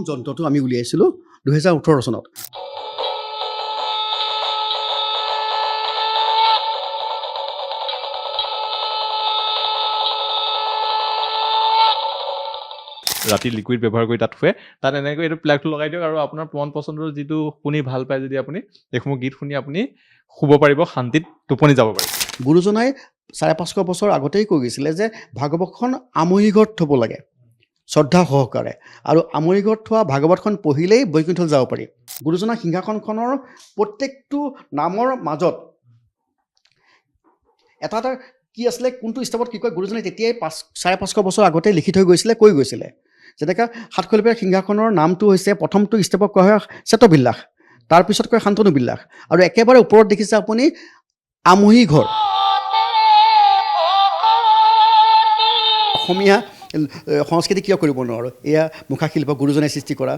যন্ত্ৰটো আমি উলিয়াইছিলোঁ 2018 চনত। ৰাতি লিকুইড ব্যৱহাৰ কৰি তাত শুৱে, তাত এনেকৈ এইটো প্লাগটো লগাই দিয়ক আৰু আপোনাৰ মন পচন্দৰ যিটো শুনি ভাল পায় যদি আপুনি এইসমূহ গীত শুনি আপুনি শুব পাৰিব, শান্তিত টোপনি যাব পাৰিব। গুৰুজনাই 550 বছৰ আগতেই কৈ গৈছিলে যে ভাগৱতখন আমৰি ঘৰত থ'ব লাগে শ্ৰদ্ধা সহকাৰে, আৰু আমৰি ঘৰত থোৱা ভাগৱতখন পঢ়িলেই বৈকুণ্ঠলৈ যাব পাৰি। গুৰুজনাৰ সিংহাসনখনৰ প্ৰত্যেকটো নামৰ মাজত এটা এটা কি আছিলে, কোনটো ষ্টেপত কি কয়, গুৰুজনাই তেতিয়াই 550 বছৰ আগতে লিখি থৈ গৈছিলে, কৈ গৈছিলে। যেনেকৈ সাতশলিপীয়া সিংহাসনৰ নামটো হৈছে প্ৰথমটো ষ্টেপত কোৱা হয় চেতবিলাস, তাৰপিছত কয় শান্তনু বিলাস, আৰু একেবাৰে ওপৰত দেখিছে আপুনি আমহি ঘৰ। অসমীয়া সংস্কৃতি কিয় কৰিব নোৱাৰোঁ, এয়া মুখাশিল্প গুৰুজনাই সৃষ্টি কৰা,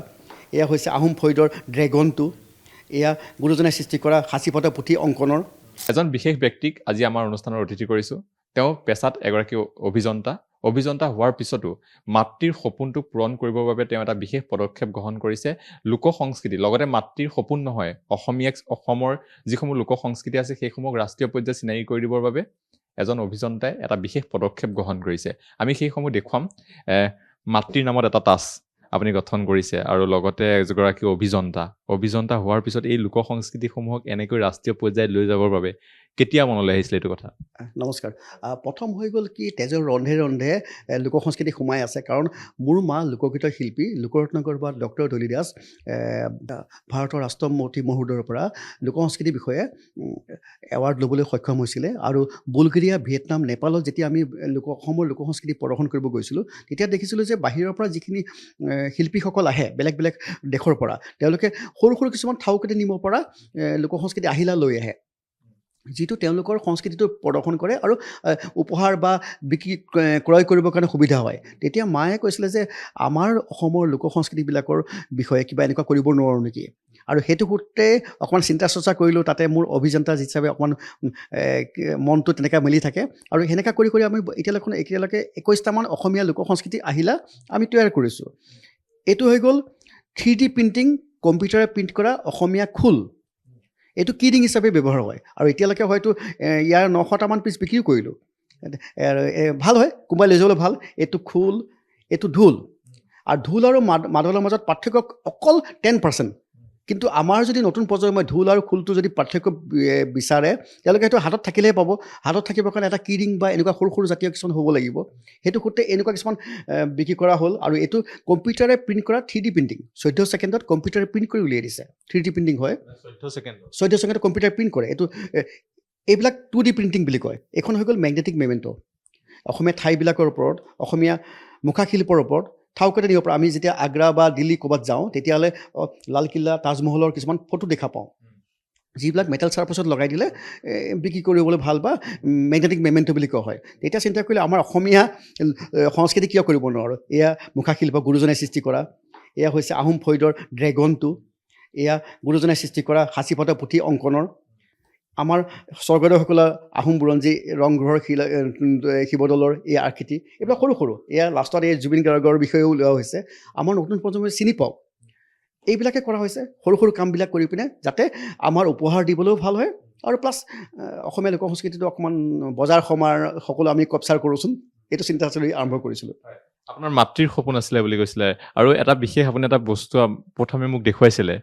এয়া হৈছে আহোম ফৈদৰ ড্ৰেগনটো, এয়া গুৰুজনাই সৃষ্টি কৰা সাঁচিপতা পুথি অংকনৰ। এজন বিশেষ ব্যক্তিক আজি আমাৰ অনুষ্ঠানৰ অতিথি কৰিছোঁ। তেওঁ পেছাত এগৰাকী অভিযন্তা হোৱাৰ পিছতো মাতৃৰ সপোনটো পূৰণ কৰিবৰ বাবে তেওঁ এটা বিশেষ পদক্ষেপ গ্ৰহণ কৰিছে। লোক সংস্কৃতি লগতে মাতৃৰ সপোন নহয়, অসমৰ যিসমূহ লোক সংস্কৃতি আছে সেইসমূহক ৰাষ্ট্ৰীয় পৰ্যায়ত চিনাকি কৰি দিবৰ বাবে এজন অভিযন্তাই এটা বিশেষ পদক্ষেপ গ্ৰহণ কৰিছে। আমি সেইসমূহ দেখুৱাম। মাতৃৰ নামত এটা টাচ আপুনি গঠন কৰিছে, আৰু লগতে এগৰাকী অভিযন্তা হোৱাৰ পিছত এই লোক সংস্কৃতিসমূহক এনেকৈ ৰাষ্ট্ৰীয় পৰ্যায়ত লৈ যাবৰ বাবে কেতিয়া মনলৈ আহিছিলে এইটো কথা? নমস্কাৰ। প্ৰথম হৈ গ'ল কি, তেজৰ ৰন্ধে ৰন্ধে লোক সংস্কৃতি সোমাই আছে, কাৰণ মোৰ মা লোকগীতৰ শিল্পী, লোকৰত্ন বা ডক্টৰ দলি দাস ভাৰতৰ ৰাষ্ট্ৰপতি মহোদয়ৰ পৰা লোক সংস্কৃতিৰ বিষয়ে এৱাৰ্ড ল'বলৈ সক্ষম হৈছিলে। আৰু বুলগেৰিয়া, ভিয়েটনাম, নেপালত যেতিয়া আমি অসমৰ লোক সংস্কৃতি প্ৰদৰ্শন কৰিব গৈছিলোঁ, তেতিয়া দেখিছিলোঁ যে বাহিৰৰ পৰা যিখিনি শিল্পীসকল আহে বেলেগ বেলেগ দেশৰ পৰা, তেওঁলোকে সৰু সৰু কিছুমান ঠাউকতে নিব পৰা লোক সংস্কৃতি আহিলা লৈ আহে, যিটো তেওঁলোকৰ সংস্কৃতিটো প্ৰদৰ্শন কৰে আৰু উপহাৰ বা বিক্ৰী ক্ৰয় কৰিবৰ কাৰণে সুবিধা হয়। তেতিয়া মায়ে কৈছিলে যে আমাৰ অসমৰ লোক সংস্কৃতিবিলাকৰ বিষয়ে কিবা এনেকুৱা কৰিব নোৱাৰোঁ নেকি, আৰু সেইটো সূত্ৰে অকণমান চিন্তা চৰ্চা কৰিলোঁ। তাতে মোৰ অভিযন্তা হিচাপে অকণমান মনটো তেনেকৈ মিলি থাকে, আৰু সেনেকৈ কৰি কৰি আমি এতিয়ালৈকে 21টামান অসমীয়া লোক সংস্কৃতি আহিলা আমি তৈয়াৰ কৰিছোঁ। এইটো হৈ গ'ল 3D প্ৰিণ্টিং, কম্পিউটাৰে প্ৰিণ্ট কৰা অসমীয়া খোল। এইটো কিডিং হিচাপে ব্যৱহাৰ হয়, আৰু এতিয়ালৈকে হয়তো ইয়াৰ 900টামান পিচ বিক্ৰীও কৰিলোঁ। ভাল হয়, কোনোবাই লৈ যাবলৈ ভাল। এইটো খোল, এইটো ঢোল, আৰু ঢোল আৰু মাদলৰ মাজত পাৰ্থক্য অকল 10%। কিন্তু আমাৰ যদি নতুন প্ৰজন্মই ঢোল আৰু খোলটো যদি পাৰ্থক্য বিচাৰে, তেওঁলোকে সেইটো হাতত থাকিলেহে পাব। হাতত থাকিবৰ কাৰণে এটা কিডিং বা এনেকুৱা সৰু সৰু জাতীয় কিছুমান হ'ব লাগিব। সেইটো সূত্ৰে এনেকুৱা কিছুমান বিক্ৰী কৰা হ'ল, আৰু এইটো কম্পিউটাৰে প্ৰিণ্ট কৰা 3D প্ৰিণ্টিং। 14 ছেকেণ্ডত কম্পিউটাৰে প্ৰিণ্ট কৰি উলিয়াই দিছে। 3D প্ৰিণ্টিং হয়, 14 ছেকেণ্ডত কম্পিউটাৰে প্ৰিণ্ট কৰে। এইবিলাক 2D প্ৰিণ্টিং বুলি কয়। এইখন হৈ গ'ল মেগনেটিক মেমেণ্ট। অসমীয়া ঠাইবিলাকৰ ওপৰত, অসমীয়া মুখাশিল্পৰ ওপৰত ঠাউকতে নিব পৰা। আমি যেতিয়া আগ্ৰা বা দিল্লী ক'ৰবাত যাওঁ, তেতিয়াহ'লে লালকিল্লা, তাজমহলৰ কিছুমান ফটো দেখা পাওঁ, যিবিলাক মেটেল চাৰ্ফাছত লগাই দিলে বিক্ৰী কৰিবলৈ ভাল, বা মেগনেটিক মেমেণ্ট বুলি কোৱা হয়। তেতিয়া চিন্তা কৰিলে আমাৰ অসমীয়া সংস্কৃতি কিয় কৰিব নোৱাৰোঁ। এয়া মুখাশিল্প গুৰুজনাই সৃষ্টি কৰা, এয়া হৈছে আহোম ফৈদৰ ড্ৰেগনটো, এয়া গুৰুজনাই সৃষ্টি কৰা সাঁচিপতা পুথি অংকনৰ, আমাৰ স্বৰ্গদেউসকলৰ আহোম বুৰঞ্জী, ৰংঘৰৰ শিৱদৌলৰ এই আকৃতি, এইবিলাক সৰু সৰু। এয়া লাষ্টত এই জুবিন গাৰ্গৰ বিষয়েও লোৱা হৈছে, আমাৰ নতুন প্ৰজন্মই চিনি পাওক। এইবিলাকে কৰা হৈছে, সৰু সৰু কামবিলাক কৰি পিনে, যাতে আমাৰ উপহাৰ দিবলৈও ভাল হয়, আৰু প্লাছ অসমীয়া লোক সংস্কৃতিটো অকণমান বজাৰ সমাৰ সকলো আমি কেপচাৰ কৰোঁচোন, এইটো চিন্তা চলি আৰম্ভ কৰিছিলোঁ। আপোনাৰ মাতৃৰ সপোন আছিলে বুলি কৈছিলে, আৰু এটা বিশেষ আপুনি এটা বস্তু প্ৰথমে মোক দেখুৱাইছিলে,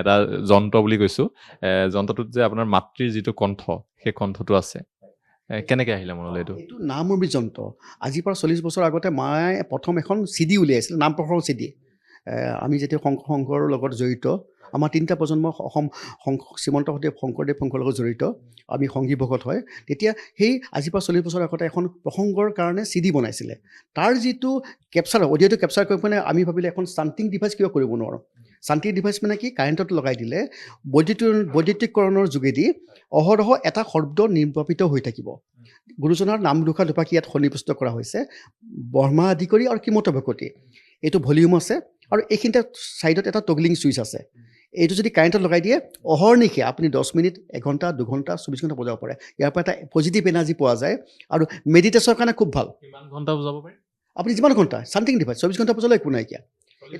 এটা যন্ত্ৰ বুলি কৈছোঁ। যন্ত্ৰটোত যে আপোনাৰ মাতৃৰ যিটো কণ্ঠ, সেই কণ্ঠটো আছে, কেনেকৈ আহিলে মনলৈ এইটো? এইটো নামৰূপী যন্ত্ৰ। আজিৰ পৰা 40 বছৰ আগতে মায়ে প্ৰথম এখন CD উলিয়াইছিলে, নাম প্ৰসংগ CD। আমি যেতিয়া সংঘৰ লগত জড়িত, আমাৰ 3টা প্ৰজন্ম অসম শ্ৰীমন্ত শংকৰদেৱৰ লগত জড়িত, আমি সংগী ভকত হয়। তেতিয়া সেই আজিৰ পৰা 40 বছৰ আগতে এখন প্ৰসংগৰ কাৰণে CD বনাইছিলে। তাৰ যিটো কেপচাৰ, অডিঅ'টো কেপচাৰ কৰি পিনে আমি ভাবিলে এখন চান্টিং ডিভাইচ কিয় কৰিব নোৱাৰোঁ। চান্টিং ডিভাইচ মানে কি, কাৰেণ্টত লগাই দিলে বৈদ্যুতিকৰণৰ যোগেদি অহৰহ এটা শব্দ নিৰ্বাপিত হৈ থাকিব। গুৰুজনাৰ নাম দুপাকি ইয়াত সন্নিৱিষ্ট কৰা হৈছে, ব্ৰহ্মা আদি কৰি আৰু কিমত ভকতি। এইটো ভলিউম আছে, আৰু এইখিনিতে ছাইডত এটা টগলিং ছুইচ আছে। এইটো যদি কাৰেণ্টত লগাই দিয়ে, অহৰ্নিশে আপুনি 10 মিনিট, 1 ঘণ্টা, 2 ঘণ্টা, 24 ঘণ্টা বজাব পাৰে। ইয়াৰ পৰা এটা পজিটিভ এনাৰ্জি পোৱা যায়, আৰু মেডিটেশ্যনৰ কাৰণে খুব ভাল। কিমান ঘণ্টা বুজাব পাৰি? আপুনি যিমান ঘণ্টা, চান্টিং ডিভাইচ 24 ঘণ্টা বজালে একো নাইকিয়া।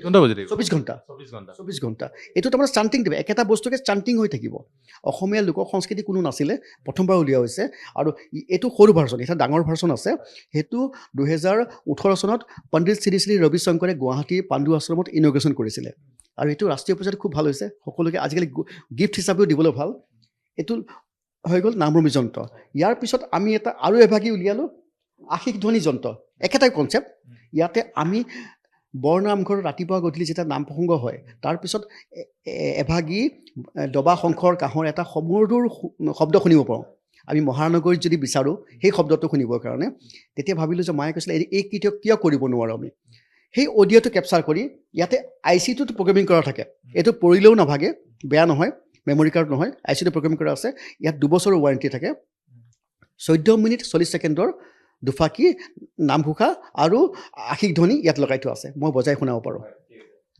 ঘণ্টা বাজি থাকিব 24 ঘণ্টা 24 ঘণ্টা 24 ঘণ্টা এইটো তাৰমানে ষ্টাণ্টিং দিব একেটা বস্তুকে ষ্টাণ্টিং হৈ থাকিব অসমীয়া লোক সংস্কৃতি কোনো নাছিলে প্ৰথমবাৰ উলিওৱা হৈছে আৰু এইটো সৰু ভাৰ্চন এটা ডাঙৰ ভাৰ্চন আছে সেইটো 2018 চনত পণ্ডিত শ্ৰী শ্ৰী ৰবি শংকৰে গুৱাহাটীৰ পাণ্ডু আশ্ৰমত ইনগ্ৰেশ্যন কৰিছিলে আৰু এইটো ৰাষ্ট্ৰীয় পৰ্যায়ত খুব ভাল হৈছে সকলোকে আজিকালি গিফ্ট হিচাপেও দিবলৈ ভাল এইটো হৈ গ'ল নামৰূপী যন্ত্ৰ ইয়াৰ পিছত আমি এটা আৰু এভাগি উলিয়ালোঁ আশিক ধ্বনি যন্ত্ৰ একেটাই কনচেপ্ট ইয়াতে আমি বৰনামঘৰ ৰাতিপুৱা গধূলি যেতিয়া নাম প্ৰসংগ হয় তাৰপিছত এভাগী দবা শংখৰ কাঁহৰ এটা সমুদ্ৰৰ শব্দ শুনিব পাৰোঁ আমি মহানগৰীত যদি বিচাৰোঁ সেই শব্দটো শুনিবৰ কাৰণে তেতিয়া ভাবিলোঁ যে মায়ে কৈছিলে এই কিয় কৰিব নোৱাৰোঁ আমি সেই অডিঅ'টো কেপচাৰ কৰি ইয়াতে IC-টোত প্ৰগ্ৰেমিং কৰা থাকে এইটো পৰিলেও নাভাগে বেয়া নহয় মেমৰি কাৰ্ড নহয় IC-টো প্ৰগ্ৰেমিং কৰা আছে ইয়াত 2 বছৰৰ ৱাৰেণ্টি থাকে 14 মিনিট 40 ছেকেণ্ডৰ দুফাকি নামঘোষা আৰু আশিক ধ্বনি ইয়াত লগাই থোৱা আছে মই বজাই শুনাব পাৰোঁ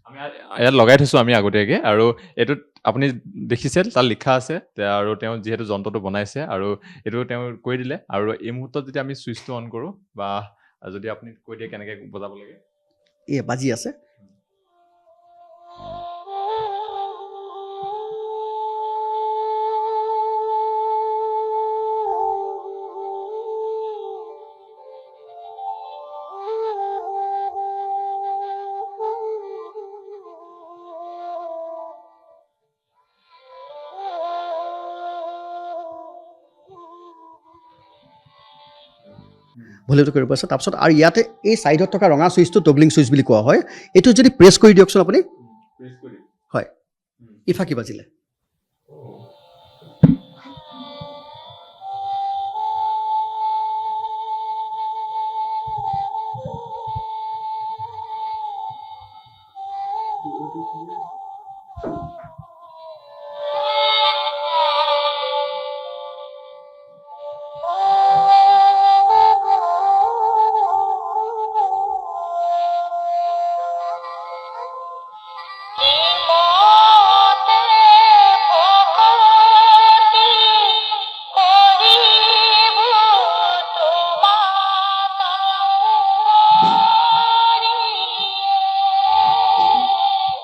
আমি ইয়াত লগাই থৈছোঁ আমি আগতীয়াকৈ আৰু এইটোত আপুনি দেখিছে তাত লিখা আছে আৰু তেওঁ যিহেতু যন্ত্ৰটো বনাইছে আৰু এইটো তেওঁ কৈ দিলে আৰু এই মুহূৰ্তত যদি আমি ছুইচটো অন কৰোঁ বা যদি আপুনি কৈ দিয়ে কেনেকৈ বজাব লাগে বাজি আছে ভলিউমটো কৰিব আছে তাৰপিছত আৰু ইয়াতে এই ছাইডত থকা ৰঙা ছুইচটো টগলিং ছুইচ বুলি কোৱা হয় এইটো যদি প্ৰেছ কৰি দিয়কচোন আপুনি হয় ইফাকি বাজিলে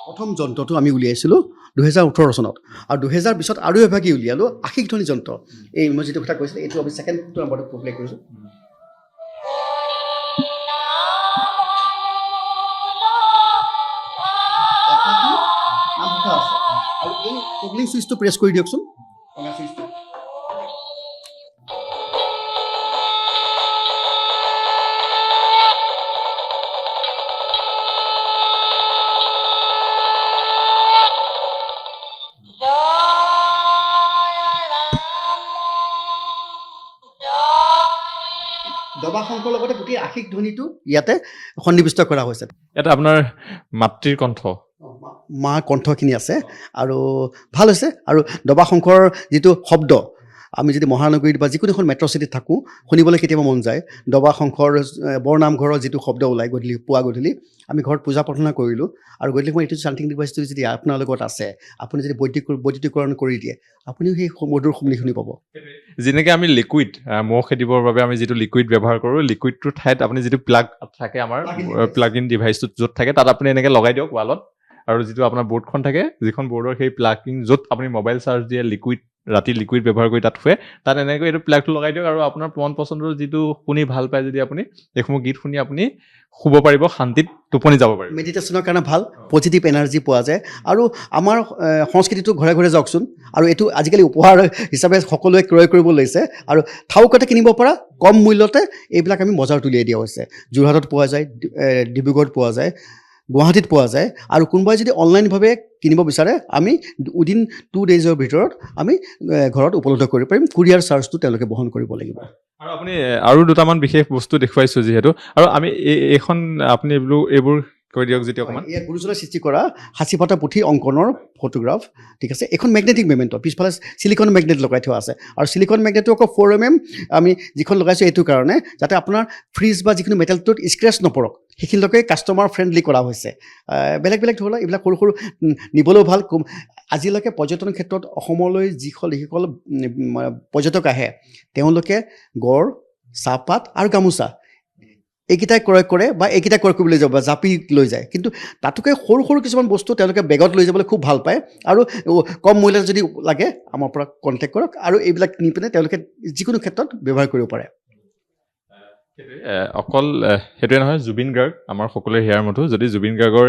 প্ৰথম যন্ত্ৰটো আমি উলিয়াইছিলোঁ 2018 চনত আৰু 2020ত আৰু এভাগি উলিয়ালোঁ আশিক ধ্বনি যন্ত্ৰ এই মই যিটো কথা কৈছিলোঁ এইটো আমি ছেকেণ্ড নাম্বাৰটো প্লে কৰিছোঁ আৰু এই টগলিং ছুইচটো প্ৰেছ কৰি দিয়কচোন ৰঙা ছুইচটো দবা শংখৰ লগতে গোটেই আশিক ধ্বনিটো ইয়াতে সন্নিৱিষ্ট কৰা হৈছে ইয়াত আপোনাৰ মাতৃৰ কণ্ঠ মা কণ্ঠখিনি আছে আৰু ভাল হৈছে আৰু দবা শংখৰ যিটো শব্দ আমি যদি মহানগৰীত বা যিকোনো এখন মেট্ৰ' চিটিত থাকোঁ শুনিবলৈ কেতিয়াবা মন যায় দবা শংখৰ বৰনামঘৰৰ যিটো শব্দ ওলায় গধূলি পুৱা গধূলি আমি ঘৰত পূজা প্ৰাৰ্থনা কৰিলোঁ আৰু গধূলি মই এইটো চান্টিং ডিভাইচটো যদি আপোনাৰ লগত আছে আপুনি যদি বৈদ্যুতিকৰণ কৰি দিয়ে আপুনিও সেই মধুৰ শুনি পাব যেনেকৈ আমি লিকুইড মহ খেদিবৰ বাবে আমি যিটো লিকুইড ব্যৱহাৰ কৰোঁ লিকুইডটোৰ ঠাইত আপুনি যিটো প্লাগ থাকে আমাৰ প্লাগ ইন ডিভাইচটো য'ত থাকে তাত আপুনি এনেকৈ লগাই দিয়ক ৱালত আৰু যিটো আপোনাৰ বৰ্ডখন থাকে যিখন বৰ্ডৰ সেই প্লাগিং য'ত আপুনি মোবাইল চাৰ্জ দিয়ে লিকুইড ৰাতি লিকুইড ব্যৱহাৰ কৰি তাত শুৱে তাত এনেকৈ এইটো প্লাগটো লগাই দিয়ক আৰু আপোনাৰ মন পচন্দৰ যিটো শুনি ভাল পায় যদি আপুনি এইসমূহ গীত শুনি আপুনি শুব পাৰিব শান্তিত টোপনি যাব পাৰিব মেডিটেশ্যনৰ কাৰণে ভাল পজিটিভ এনাৰ্জি পোৱা যায় আৰু আমাৰ সংস্কৃতিটো ঘৰে ঘৰে যাওকচোন আৰু এইটো আজিকালি উপহাৰ হিচাপে সকলোৱে ক্ৰয় কৰিব লৈছে আৰু থাউকতে কিনিব পৰা কম মূল্যতে এইবিলাক আমি বজাৰত উলিয়াই দিয়া হৈছে যোৰহাটত পোৱা যায় ডিব্ৰুগড়ত পোৱা যায় গুৱাহাটীত পোৱা যায় আৰু কোনোবাই যদি অনলাইনভাৱে কিনিব বিচাৰে আমি উইদিন 2 ডেইজৰ ভিতৰত আমি ঘৰত উপলব্ধ কৰিব পাৰিম কুৰিয়াৰ চাৰ্জটো তেওঁলোকে বহন কৰিব লাগিব আৰু আপুনি আৰু দুটামান বিশেষ বস্তু দেখুৱাইছোঁ যিহেতু আৰু আমি এইখন আপুনি এইবোৰ কৈ দিয়ক যেতিয়া অকণমান ইয়াত গুৰুজনাই সৃষ্টি কৰা সাঁচিপাতা পুথি অংকনৰ ফটোগ্ৰাফ ঠিক আছে এখন মেগনেটিক মেমেণ্ট পিছফালে চিলিকন মেগনেট লগাই থোৱা আছে আৰু চিলিকন মেগনেটটো আকৌ 4mm আমি যিখন লগাইছোঁ এইটো কাৰণে যাতে আপোনাৰ ফ্ৰিজ বা যিকোনো মেটেলটোত স্ক্ৰেচ নপৰক সেইখিনিলৈকে কাষ্টমাৰ ফ্ৰেণ্ডলি কৰা হৈছে বেলেগ বেলেগ ধৰণৰ এইবিলাক সৰু সৰু নিবলৈও ভাল আজিলৈকে পৰ্যটন ক্ষেত্ৰত অসমলৈ যিসকল পৰ্যটক আহে তেওঁলোকে গড় চাহপাত আৰু গামোচা এইকেইটাই ক্ৰয় কৰে বা এইকেইটা ক্ৰয় কৰিবলৈ যাব বা জাপি লৈ যায়, কিন্তু তাতোকৈ সৰু সৰু কিছুমান বস্তু তেওঁলোকে বেগত লৈ যাবলৈ খুব ভাল পায় আৰু কম মূল্যত যদি লাগে আমাৰ পৰা কণ্টেক্ট কৰক আৰু এইবিলাক কিনি পিনে তেওঁলোকে যিকোনো ক্ষেত্ৰত ব্যৱহাৰ কৰিব পাৰে। অকল সেইটোৱে নহয়, জুবিন গাৰ্গ আমাৰ সকলোৰে হিয়াৰ মতো, যদি জুবিন গাৰ্গৰ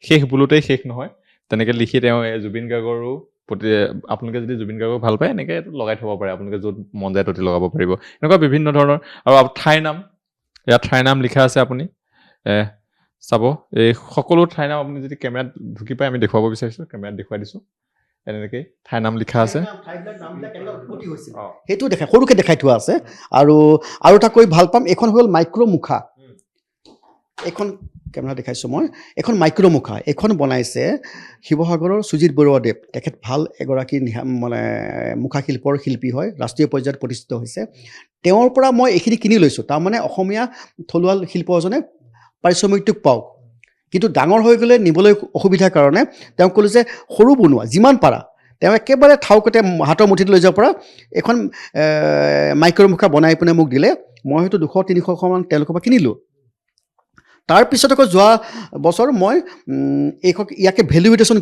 শেষ বোলোতেই শেষ নহয়, তেনেকৈ লিখি তেওঁ জুবিন গাৰ্গৰো প্ৰতি আপোনালোকে যদি জুবিন গাৰ্গক ভাল পায় এনেকৈ লগাই থ'ব পাৰে, আপোনালোকে য'ত মন যায় ত'তে লগাব পাৰিব, এনেকুৱা বিভিন্ন ধৰণৰ। আৰু ঠাইৰ নাম, ইয়াত ঠাইৰ নাম লিখা আছে, আপুনি চাব এই সকলো ঠাইৰ নাম আপুনি যদি কেমেৰাত ঢুকি পাই, আমি দেখুৱাব বিচাৰিছোঁ, কেমেৰাত দেখুৱাই দিছোঁ, এনেকৈ ঠাইৰ নাম লিখা আছে, সেইটো দেখাই সৰুকৈ দেখাই থোৱা আছে। আৰু এটা কৈ ভাল পাম, এইখন হ'ল মাইক্ৰ'মুখা, এইখন কেমেৰা দেখাইছোঁ মই, এখন মাইক্ৰ'মুখা, এইখন বনাইছে শিৱসাগৰৰ সুজিত বৰুৱাদেৱ, তেখেত ভাল এগৰাকী মানে মুখাশিল্পৰ শিল্পী হয়, ৰাষ্ট্ৰীয় পৰ্যায়ত প্ৰতিষ্ঠিত হৈছে। তেওঁৰ পৰা মই এইখিনি কিনি লৈছোঁ, তাৰমানে অসমীয়া থলুৱা শিল্প এজনে পাৰিশ্ৰমিকটো পাওক, কিন্তু ডাঙৰ হৈ গ'লে নিবলৈ অসুবিধাৰ কাৰণে তেওঁক ক'লোঁ যে সৰু বনোৱা, যিমান পাৰা তেওঁ একেবাৰে থাউকতে হাতৰ মুঠিত লৈ যাব পৰা এখন মাইক্ৰ'মুখা বনাই পিনে মোক দিলে। মই হয়তো 200-300মান তেওঁলোকৰ পৰা কিনিলোঁ। তাৰপিছত আকৌ যোৱা বছৰ মই ইয়াকে ভেলিউডেশ্যন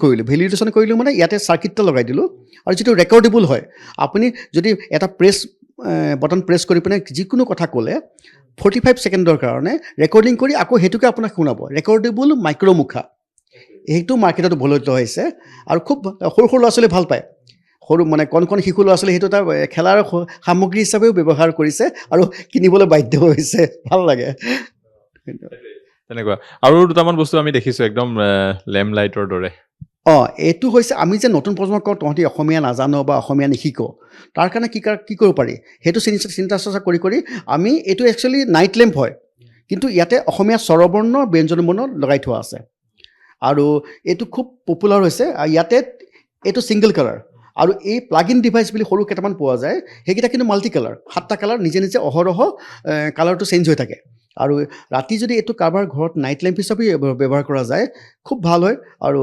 কৰিলোঁ মানে ইয়াতে চাৰ্কিটটা লগাই দিলোঁ, আৰু যিটো ৰেকৰ্ডেবল হয়, আপুনি যদি এটা বটন প্ৰেছ কৰি পিনে যিকোনো কথা ক'লে 45 ছেকেণ্ডৰ কাৰণে ৰেকৰ্ডিং কৰি আকৌ সেইটোকে আপোনাক শুনাব, ৰেকৰ্ডেবল মাইক্ৰ'মুখা। সেইটো মাৰ্কেটত উপলব্ধ হৈছে আৰু খুব সৰু সৰু ল'ৰা ছোৱালীয়ে ভাল পায়, সৰু মানে কণ শিশু ল'ৰা ছোৱালী সেইটো এটা খেলাৰ সামগ্ৰী হিচাপেও ব্যৱহাৰ কৰিছে আৰু কিনিবলৈ বাধ্য হৈছে, ভাল লাগে তেনেকুৱা। আৰু দুটামান বস্তু আমি দেখিছোঁ একদম লেম্প লাইটৰ দৰে। এইটো হৈছে আমি যে নতুন প্ৰজন্মক কওঁ তহঁতি অসমীয়া নাজানো বা অসমীয়া নিশিকো, তাৰ কাৰণে কি কৰিব পাৰি সেইটো চিন্তা চৰ্চা কৰি আমি এইটো একচুৱেলি নাইট লেম্প হয়, কিন্তু ইয়াতে অসমীয়া স্বৰবৰ্ণ ব্যঞ্জনবৰ্ণ লগাই থোৱা আছে আৰু এইটো খুব পপুলাৰ হৈছে। ইয়াতে এইটো ছিংগল কালাৰ আৰু এই প্লাগ ইন ডিভাইচ বুলি সৰু কেইটামান পোৱা যায়, সেইকেইটা কিন্তু মাল্টি কালাৰ, 7টা কালাৰ নিজে অহৰহ কালাৰটো চেঞ্জ হৈ থাকে। আৰু ৰাতি যদি এইটো কাৰোবাৰ ঘৰত নাইট লেম্প হিচাপে ব্যৱহাৰ কৰা যায় খুব ভাল হয়। আৰু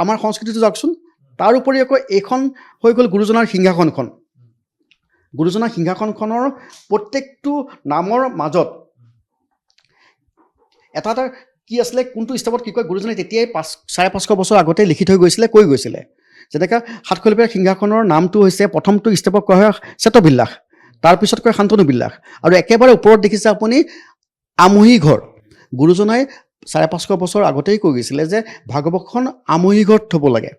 আমাৰ সংস্কৃতিটো যাওকচোন, তাৰ উপৰি আকৌ এইখন হৈ গ'ল গুৰুজনাৰ সিংহাসনখন। গুৰুজনাৰ সিংহাসনখনৰ প্ৰত্যেকটো নামৰ মাজত এটা কি আছিলে, কোনটো ষ্টেপত কি কয়, গুৰুজনাই তেতিয়াই 550 বছৰ আগতে লিখি থৈ গৈছিলে, কৈ গৈছিলে। যেনেকৈ সাতশলিপীয়া সিংহাসনৰ নামটো হৈছে প্ৰথমটো ষ্টেপত কোৱা হয় শ্বেতবিলাস, তাৰপিছত কয় শান্তনু বিলাস, আৰু একেবাৰে ওপৰত দেখিছে আপুনি আমহি ঘৰ। গুৰুজনাই 550 বছৰ আগতেই কৈ গৈছিলে যে ভাগৱতখন আমহি ঘৰত থ'ব লাগে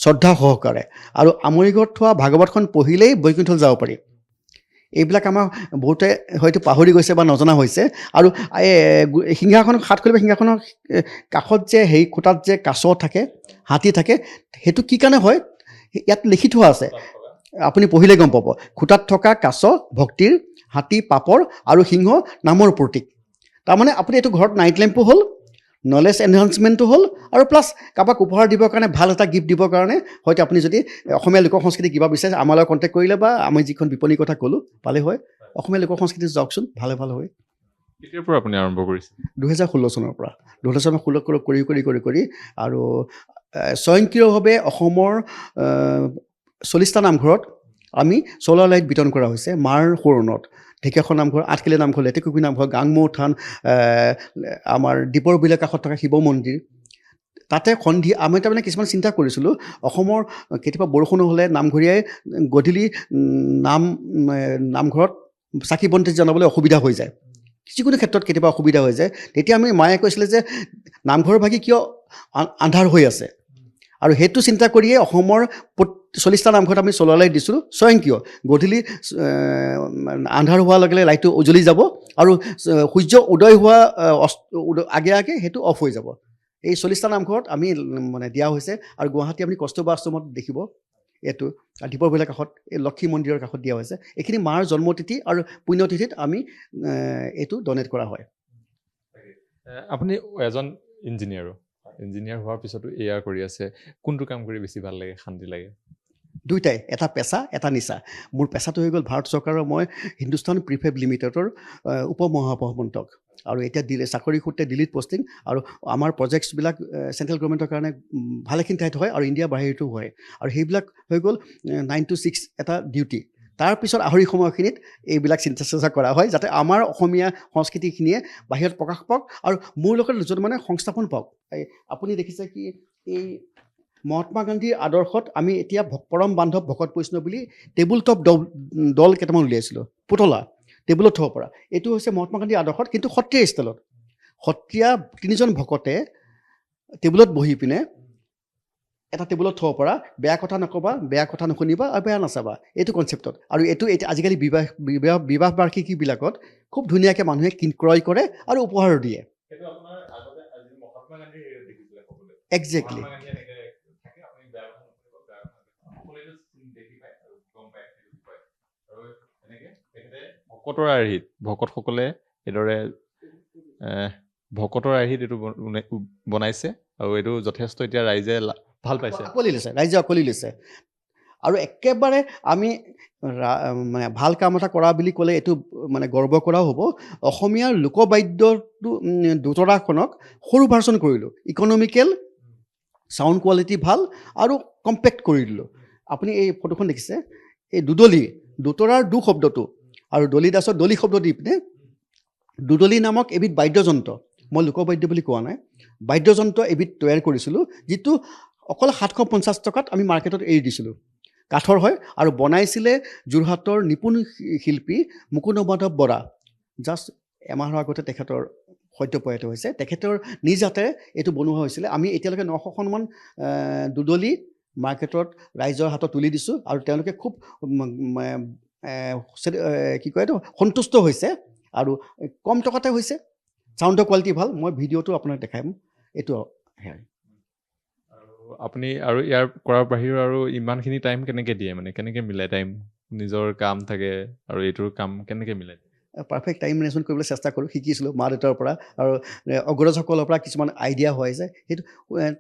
শ্ৰদ্ধা সহকাৰে, আৰু আমহি ঘৰত থোৱা ভাগৱতখন পঢ়িলেই বৈকুণ্ঠলৈ যাব পাৰি। এইবিলাক আমাৰ বহুতে হয়তো পাহৰি গৈছে বা নজনা হৈছে। আৰু সিংহাসন, সাতশলিপীয়া সিংহাসনৰ কাষত যে খুঁটাত যে কাছ থাকে, হাতী থাকে, সেইটো কি কাৰণে হয় ইয়াত লিখি থোৱা আছে, আপুনি পঢ়িলে গম পাব। খুঁটাত থকা কাছ ভক্তিৰ, হাতী পাপৰ আৰু সিংহ নামৰ প্ৰতীক। তাৰমানে আপুনি এইটো ঘৰত নাইট লেম্পো হ'ল, নলেজ এনহান্সমেণ্টটো হ'ল, আৰু প্লাছ কাৰোবাক উপহাৰ দিবৰ কাৰণে, ভাল এটা গিফ্ট দিবৰ কাৰণে, হয়তো আপুনি যদি অসমীয়া লোক সংস্কৃতি কিবা বিচাৰে আমাৰ লগত কণ্টেক্ট কৰিলে বা আমি যিখন বিপণীৰ কথা ক'লোঁ পালে হয়। অসমীয়া লোক সংস্কৃতি যাওকচোন, ভালে হয়। কেতিয়াৰ পৰা আপুনি আৰম্ভ কৰিছে? 2016 চনৰ পৰা। 2016 কৰি আৰু স্বয়ংক্ৰিয়ভাৱে অসমৰ 40টা নামঘৰত আমি চ'লাৰ লাইট বিতৰণ কৰা হৈছে। মাৰ সোঁৱৰণত ঢেকীয়াখোৱা নামঘৰ, আঠখেলীয়া নামঘৰ, লেটেকুপুখুৰী নামঘৰ, গাংমৌ থান, আমাৰ দীপৰ বিলৰ কাষত থকা শিৱ মন্দিৰ, তাতে সন্ধিয়া আমি তাৰমানে কিছুমান চিন্তা কৰিছিলোঁ, অসমৰ কেতিয়াবা বৰষুণ হ'লে নামঘৰীয়াই গধূলি নামঘৰত চাকি বন্তি জনাবলৈ অসুবিধা হৈ যায়, যিকোনো ক্ষেত্ৰত কেতিয়াবা অসুবিধা হৈ যায়। তেতিয়া মায়ে কৈছিলে যে নামঘৰৰ ভাগি কিয় আন্ধাৰ হৈ আছে, আৰু সেইটো চিন্তা কৰিয়ে অসমৰ 40টা নামঘৰত আমি চ'লাৰ লাইট দিছিলোঁ। স্বয়ংক্ৰিয় গধূলি আন্ধাৰ হোৱাৰ লগে লগে লাইটটো উজ্বলি যাব, আৰু সূৰ্য উদয় হোৱা আগে সেইটো অফ হৈ যাব। এই 40টা নামঘৰত আমি মানে দিয়া হৈছে। আৰু গুৱাহাটী আপুনি কস্তুৰবা আশ্ৰমত দেখিব, এইটো দীপৰ বিলৰ কাষত, এই লক্ষী মন্দিৰৰ কাষত দিয়া হৈছে। এইখিনি মাৰ জন্মতিথি আৰু পুণ্যতিথিত আমি এইটো ডনেট কৰা হয়। আপুনি এজন ইঞ্জিনিয়াৰ হোৱাৰ পিছতো এয়া কৰি আছে, কোনটো কাম কৰি বেছি ভাল লাগে, শান্তি লাগে? দুইটাই, এটা পেচা, এটা নিচা। মোৰ পেচাটো হৈ গ'ল ভাৰত চৰকাৰৰ, মই হিন্দুস্তান প্ৰিফেব লিমিটেডৰ উপ মহাপ্ৰবন্ধক, আৰু এতিয়া চাকৰি সূত্ৰে দিল্লীত পষ্টিং। আৰু আমাৰ প্ৰজেক্টছবিলাক চেণ্ট্ৰেল গভৰ্ণমেণ্টৰ কাৰণে ভালেখিনি ঠাইত হয়, আৰু ইণ্ডিয়া বাহিৰতো হয়। আৰু সেইবিলাক হৈ গ'ল 9 to 6 এটা ডিউটি, তাৰপিছত আহৰি সময়খিনিত এইবিলাক চিন্তা চৰ্চা কৰা হয় যাতে আমাৰ অসমীয়া সংস্কৃতিখিনিয়ে বাহিৰত প্ৰকাশ পাওক আৰু মোৰ লগত দুজন মানে সংস্থাপন পাওক। আপুনি দেখিছে কি এই মহাত্মা গান্ধীৰ আদৰ্শত আমি এতিয়া পৰম বান্ধৱ ভকত বৈষ্ণৱ বুলি টেবুল টপ দল কেইটামান উলিয়াইছিলোঁ, পুতলা টেবুলত থ'ব পৰা। এইটো হৈছে মহাত্মা গান্ধীৰ আদৰ্শত, কিন্তু সত্ৰীয়া ষ্টাইলত। সত্ৰীয়া 3জন ভকতে টেবুলত বহি পিনে এটা টেবুলত থ'ব পৰা, বেয়া কথা নক'বা, বেয়া কথা নুশুনিবা আৰু বেয়া নাচাবা, এইটো কনচেপ্টত। আৰু এইটো এতিয়া আজিকালি বিবাহ বাৰ্ষিকীবিলাকত খুব ধুনীয়াকৈ মানুহে ক্ৰয় কৰে আৰু উপহাৰো দিয়ে। একজেক্টলি। ভকতৰ আৰ্হিত ভকতসকলে এইদৰে ভকতৰ আৰ্হিত এইটো বনাইছে আৰু এইটো যথেষ্ট এতিয়া ৰাইজে ভাল পাইছে, আকোৱালি লৈছে, ৰাইজে আকোৱালি লৈছে। আৰু একেবাৰে আমি মানে ভাল কাম এটা কৰা বুলি ক'লে এইটো মানে গৰ্ব কৰাও হ'ব। অসমীয়াৰ লোকবাদ্যটো দোতৰাখনক সৰু ভাৰ্চন কৰিলোঁ, ইকনমিকেল, চাউণ্ড কোৱালিটি ভাল আৰু কম্পেক্ট কৰি দিলোঁ। আপুনি এই ফটোখন দেখিছে, এই দুদলী, দোতৰাৰ দু শব্দটো আৰু দলি দাসৰ দলি শব্দ দি পিনে দুদলী নামক এবিধ বাদ্যযন্ত্ৰ, মই লোকবাদ্য বুলি কোৱা নাই, বাদ্যযন্ত্ৰ এবিধ তৈয়াৰ কৰিছিলোঁ, যিটো অকল 750 টকাত আমি মাৰ্কেটত এৰি দিছিলোঁ। কাঠৰ হয় আৰু বনাইছিলে যোৰহাটৰ নিপুণ শিল্পী মুকুন্দ মাধৱ বৰা। জাষ্ট এমাহৰ আগতে তেখেতৰ সদ্যপ্ৰয়াত হৈছে। তেখেতৰ নিজ হাতেৰে এইটো বনোৱা হৈছিলে। আমি এতিয়ালৈকে 900খনমান দুদলী মাৰ্কেটত ৰাইজৰ হাতত তুলি দিছোঁ আৰু তেওঁলোকে খুব কি কয় এইটো সন্তুষ্ট হৈছে আৰু কম টকাতে হৈছে, চাউণ্ডৰ কোৱালিটি ভাল। মই ভিডিঅ'টো আপোনাক দেখাম। এইটো আপুনি আৰু ইয়াৰ কৰাৰ বাহিৰেও আৰু ইমানখিনি টাইম কেনেকৈ দিয়ে, মানে কেনেকৈ মিলাই টাইম? নিজৰ কাম থাকে আৰু এইটোৰ কাম কেনেকৈ মিলাই? পাৰফেক্ট টাইম মেনেজমেণ্ট কৰিবলৈ চেষ্টা কৰোঁ, শিকিছিলোঁ মা দেউতাৰ পৰা আৰু অগ্ৰজসকলৰ পৰা কিছুমান আইডিয়া হয় যে সেইটো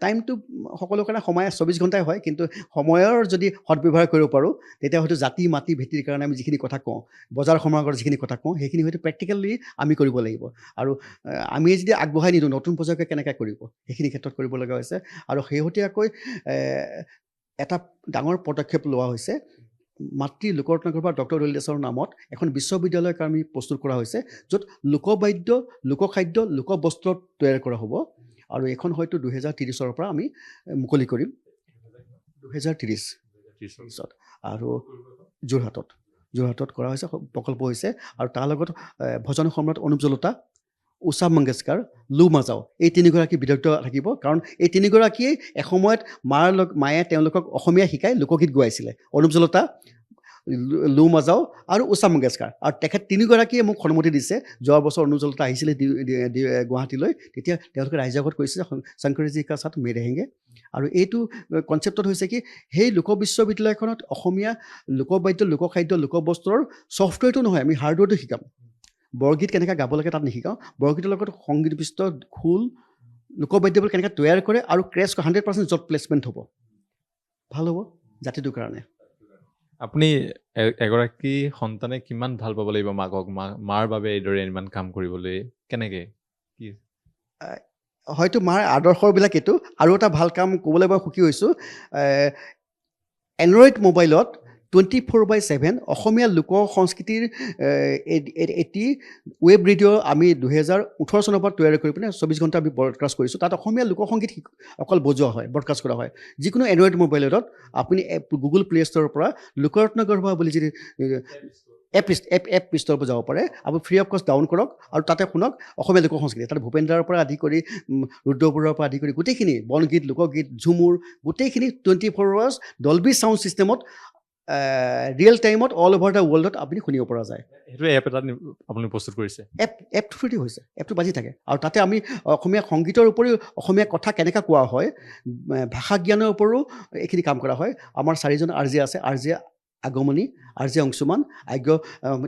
টাইমটো সকলোৰ কাৰণে সময় 24 ঘণ্টাই হয়, কিন্তু সময়ৰ যদি সদব্যৱহাৰ কৰিব পাৰোঁ তেতিয়া হয়তো জাতি মাতি ভেটিৰ কাৰণে আমি যিখিনি কথা কওঁ, বজাৰ সমাগৰ যিখিনি কথা কওঁ, সেইখিনি হয়তো প্ৰেক্টিকেলি আমি কৰিব লাগিব। আৰু আমি যদি আগবঢ়াই নিদিওঁ নতুন প্ৰজন্মই কেনেকৈ কৰিব, সেইখিনি ক্ষেত্ৰত কৰিব লগা হৈছে। আৰু শেহতীয়াকৈ এটা ডাঙৰ পদক্ষেপ লোৱা হৈছে। মাতৃ লোকৰত্ন গৰ্ভা ডক্টৰ দলি দাসৰ নামত এখন বিশ্ববিদ্যালয়ৰ কাৰণে প্ৰস্তুত কৰা হৈছে, য'ত লোকবাদ্য, লোকখাদ্য, লোকবস্ত্ৰ তৈয়াৰ কৰা হ'ব। আৰু এইখন হয়তো 2030 পৰা আমি মুকলি কৰিম, 2030 আৰু যোৰহাটত কৰা হৈছে, প্ৰকল্প হৈছে। আৰু তাৰ লগত ভজন সম্ৰাট অনুপ জলোটা, উষা মংগেশকাৰ, লু মাজাও, এই 3গৰাকী বিদগ্ধ থাকিব। কাৰণ এই 3গৰাকীয়ে এসময়ত মায়ে তেওঁলোকক অসমীয়া শিকাই লোকগীত গোৱাইছিলে। অনুপ জলোটা, লু মাজাও আৰু উষা মংগেশকাৰ। আৰু তেখেত 3গৰাকীয়ে মোক সন্মতি দিছে। যোৱা বছৰ অনুপ জলোটা আহিছিলে গুৱাহাটীলৈ, তেতিয়া তেওঁলোকে ৰাইজৰ আগত কৈছে যে শংকৰজী কা সাথ মেৰে হেংগে। আৰু এইটো কনচেপ্টত হৈছে কি, সেই লোক বিশ্ববিদ্যালয়খনত অসমীয়া লোকবাদ্য, লোকখাদ্য, লোকবস্ত্ৰৰ ছফ্টৱেৰটো নহয়, আমি হাৰ্ডৱেৰটো শিকাম। বৰগীত কেনেকৈ গাব লাগে তাত নিশিকাওঁ, বৰগীতৰ লগত সংগীতবিষ্ট খোল, লোকবাদ্যবোৰ কেনেকৈ তৈয়াৰ কৰে আৰু ক্ৰেছ 100% জব প্লেচমেণ্ট হ'ব, ভাল হ'ব জাতিটোৰ কাৰণে। আপুনি এগৰাকী সন্তানে কিমান ভাল পাব লাগিব মাকক, মাৰ বাবে এইদৰে ইমান কাম কৰিবলৈ? কেনেকৈ কি? হয়তো মাৰ আদৰ্শবিলাক এইটো। আৰু এটা ভাল কাম ক'বলৈ মই সুখী হৈছোঁ, এণ্ড্ৰইড মোবাইলত 24/7 অসমীয়া লোক সংস্কৃতিৰ এটি ৱেব ৰেডিঅ' আমি 2018 চনৰ পৰা তৈয়াৰ কৰি পিনে 24 ঘণ্টা আমি ব্ৰডকাষ্ট কৰিছোঁ। তাত অসমীয়া লোকসংগীত অকল বজোৱা হয়, ব্ৰডকাষ্ট কৰা হয়। যিকোনো এণ্ড্ৰইড মোবাইলত আপুনি গুগল প্লে' ষ্ট'ৰৰ পৰা লোকৰত্ন গৰ্ভা বুলি যদি এপ ষ্ট'ৰৰ পৰা যাব পাৰে, আপুনি ফ্ৰী অফ কষ্ট ডাউন কৰক আৰু তাতে শুনক অসমীয়া লোক সংস্কৃতি। তাত ভূপেন্দ্ৰৰ পৰা আদি কৰি ৰুদ্ৰ বৰুৱাৰ পৰা আদি কৰি গোটেইখিনি বনগীত, লোকগীত, ঝুমুৰ গোটেইখিনি 24 hours ডলবি চাউণ্ড ছিষ্টেমত ৰিয়েল টাইমত অল অভাৰ দ্য ৱৰ্ল্ডত আপুনি শুনিব পৰা যায়। সেইটো এপ এটা আপুনি প্ৰস্তুত কৰিছে? এপটো ফ্ৰী হৈছে, এপটো বাজি থাকে। আৰু তাতে আমি অসমীয়া সংগীতৰ উপৰিও অসমীয়া কথা কেনেকৈ কোৱা হয়, ভাষা জ্ঞানৰ ওপৰো এইখিনি কাম কৰা হয়। আমাৰ 4জন আৰ্জে আছে, আৰ্জে আগমনী, আৰ্জে অংশুমান,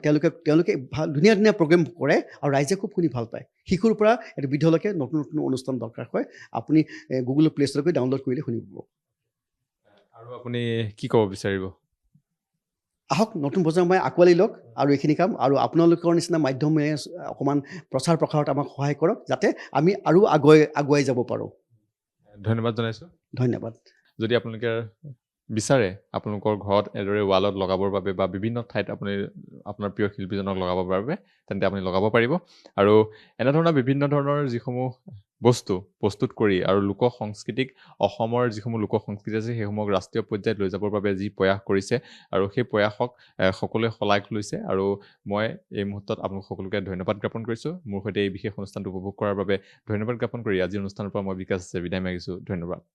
তেওঁলোকে ধুনীয়া ধুনীয়া প্ৰগ্ৰেম কৰে আৰু ৰাইজে খুব শুনি ভাল পায়। শিশুৰ পৰা এটা বৃদ্ধলৈকে নতুন নতুন অনুষ্ঠান দৰকাৰ হয়। আপুনি গুগল প্লে' ষ্ট'ৰকৈ ডাউনলোড কৰিলে শুনিব। আৰু আপুনি কি ক'ব বিচাৰিব? আহক নতুন প্ৰজন্মই আঁকোৱালি লওক আৰু এইখিনি কাম, আৰু আপোনালোকৰ নিচিনা মাধ্যমে অকণমান প্ৰচাৰ প্ৰসাৰত আমাক সহায় কৰক, যাতে আমি আৰু আগুৱাই যাব পাৰোঁ। ধন্যবাদ জনাইছোঁ। ধন্যবাদ। যদি আপোনালোকে বিচাৰে আপোনালোকৰ ঘৰত এদৰে ৱালত লগাবৰ বাবে বা বিভিন্ন ঠাইত আপুনি আপোনাৰ প্ৰিয় শিল্পীজনক লগাবৰ বাবে তেন্তে আপুনি লগাব পাৰিব আৰু এনেধৰণৰ বিভিন্ন ধৰণৰ যিসমূহ বস্তু প্ৰস্তুত কৰি আৰু লোক সংস্কৃতিক অসমৰ যিসমূহ লোক সংস্কৃতি আছে সেইসমূহক ৰাষ্ট্ৰীয় পৰ্যায়ত লৈ যাবৰ বাবে যি প্ৰয়াস কৰিছে আৰু সেই প্ৰয়াসক সকলোৱে শলাগ লৈছে আৰু মই এই মুহূৰ্তত আপোনালোক সকলোকে ধন্যবাদ জ্ঞাপন কৰিছোঁ মোৰ সৈতে এই বিশেষ অনুষ্ঠানটো উপভোগ কৰাৰ বাবে ধন্যবাদ জ্ঞাপন কৰি আজিৰ অনুষ্ঠানৰ পৰা মই বিকাশ বিদায় মাগিছোঁ ধন্যবাদ